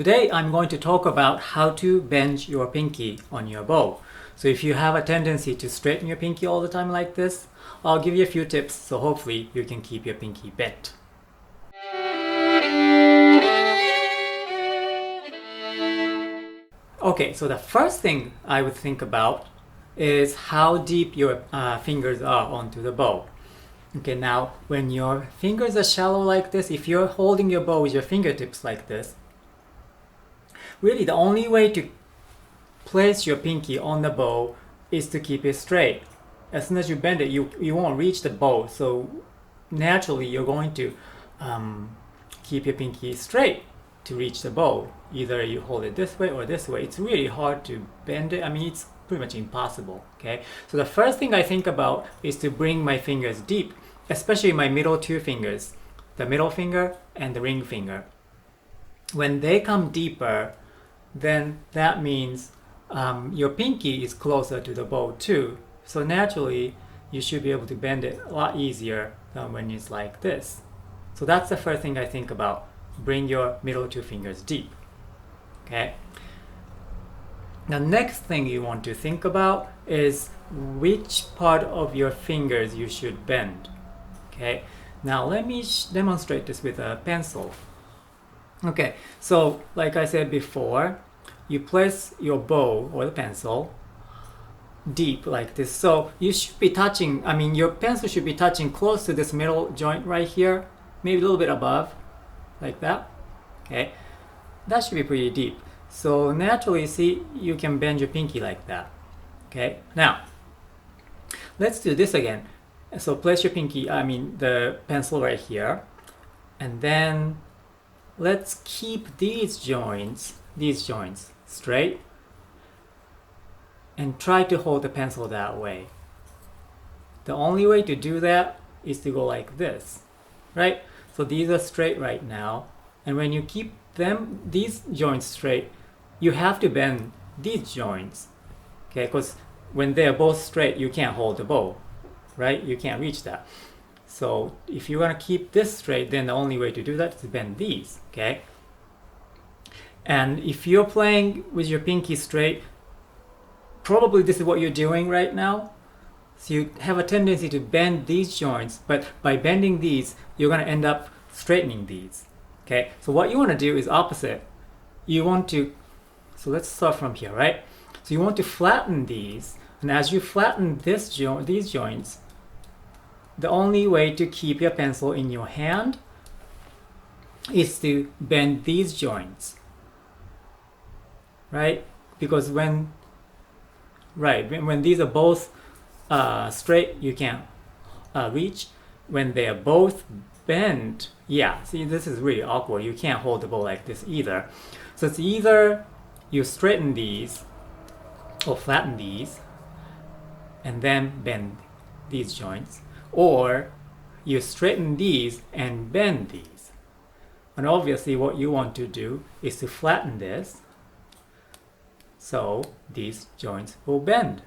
Today I'm going to talk about how to bend your pinky on your bow. So if you have a tendency to straighten your pinky all the time like this, I'll give you a few tips so hopefully you can keep your pinky bent. Okay, so the first thing I would think about is how deep your fingers are onto the bow. Okay, now when your fingers are shallow like this, if you're holding your bow with your fingertips like this, really the only way to place your pinky on the bow is to keep it straight. As soon as you bend it, you won't reach the bow, so naturally you're going to keep your pinky straight to reach the bow. Either you hold it this way or this way. It's really hard to bend it. I mean, it's pretty much impossible. Okay, so the first thing I think about is to bring my fingers deep, especially my middle two fingers, the middle finger and the ring finger. When they come deeper, then that means your pinky is closer to the bow too. So naturally, you should be able to bend it a lot easier than when it's like this. So that's the first thing I think about. Bring your middle two fingers deep. Okay. The next thing you want to think about is which part of your fingers you should bend. Okay. Now let me demonstrate this with a pencil. Okay, so like I said before, you place your bow or the pencil deep like this. So you should be touching, your pencil should be touching close to this middle joint right here, maybe a little bit above, like that. Okay, that should be pretty deep. So naturally, see, you can bend your pinky like that. Okay, now let's do this again. So place your pinky, the pencil right here, and then let's keep these joints straight and try to hold the pencil that way. The only way to do that is to go like this, right? So these are straight right now, and when you keep these joints straight, you have to bend these joints, okay? Because when they're both straight, you can't hold the bow, right? You can't reach that. So if you want to keep this straight, then the only way to do that is to bend these, okay? And if you're playing with your pinky straight, probably this is what you're doing right now. So you have a tendency to bend these joints, but by bending these, you're going to end up straightening these, okay? So what you want to do is opposite. So let's start from here, right? So you want to flatten these, and as you flatten these joints, the only way to keep your pencil in your hand is to bend these joints, right? Because when these are both straight, you can't reach. When they are both bent, yeah, see, this is really awkward. You can't hold the bow like this either. So it's either you straighten these or flatten these and then bend these joints, or you straighten these and bend these. And obviously what you want to do is to flatten this so these joints will bend.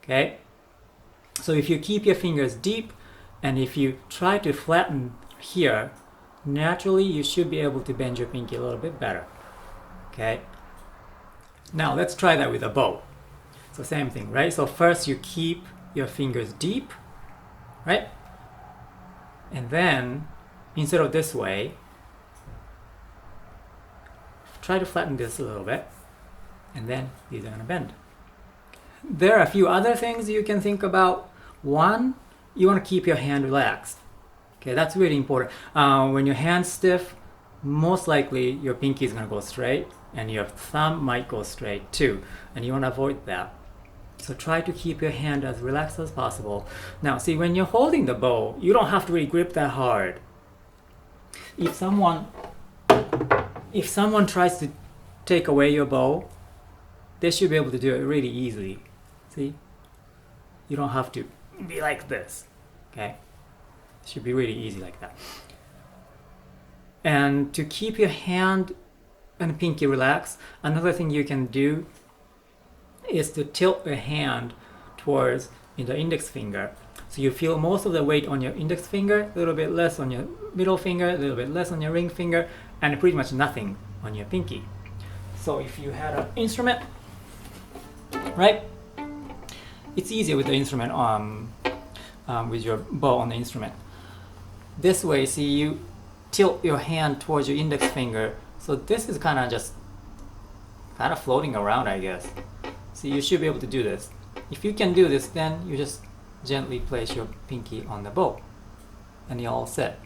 Okay? So if you keep your fingers deep and if you try to flatten here, naturally you should be able to bend your pinky a little bit better. Okay? Now let's try that with a bow. So same thing, right? So first you keep your fingers deep, right? And then instead of this way, try to flatten this a little bit, and then these are going to bend. There are a few other things you can think about. One, you want to keep your hand relaxed. Okay, that's really important. When your hand's stiff, most likely your pinky is going to go straight and your thumb might go straight too, and you want to avoid that. So try to keep your hand as relaxed as possible. Now see, when you're holding the bow, you don't have to really grip that hard. If someone tries to take away your bow, they should be able to do it really easily. See? You don't have to be like this. Okay? It should be really easy like that. And to keep your hand and pinky relaxed, another thing you can do is to tilt your hand towards the index finger. So you feel most of the weight on your index finger, a little bit less on your middle finger, a little bit less on your ring finger, and pretty much nothing on your pinky. So if you had an instrument, right? It's easier with the instrument with your bow on the instrument. This way, see, you tilt your hand towards your index finger, so this is kind of floating around, I guess. So you should be able to do this. If you can do this, then you just gently place your pinky on the bow and you're all set.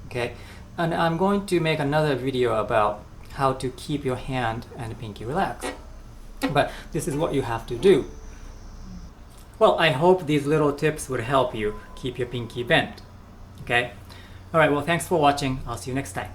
Okay, and I'm going to make another video about how to keep your hand and pinky relaxed, but this is what you have to do. Well, I hope these little tips would help you keep your pinky bent. Okay, all right, well, thanks for watching. I'll see you next time.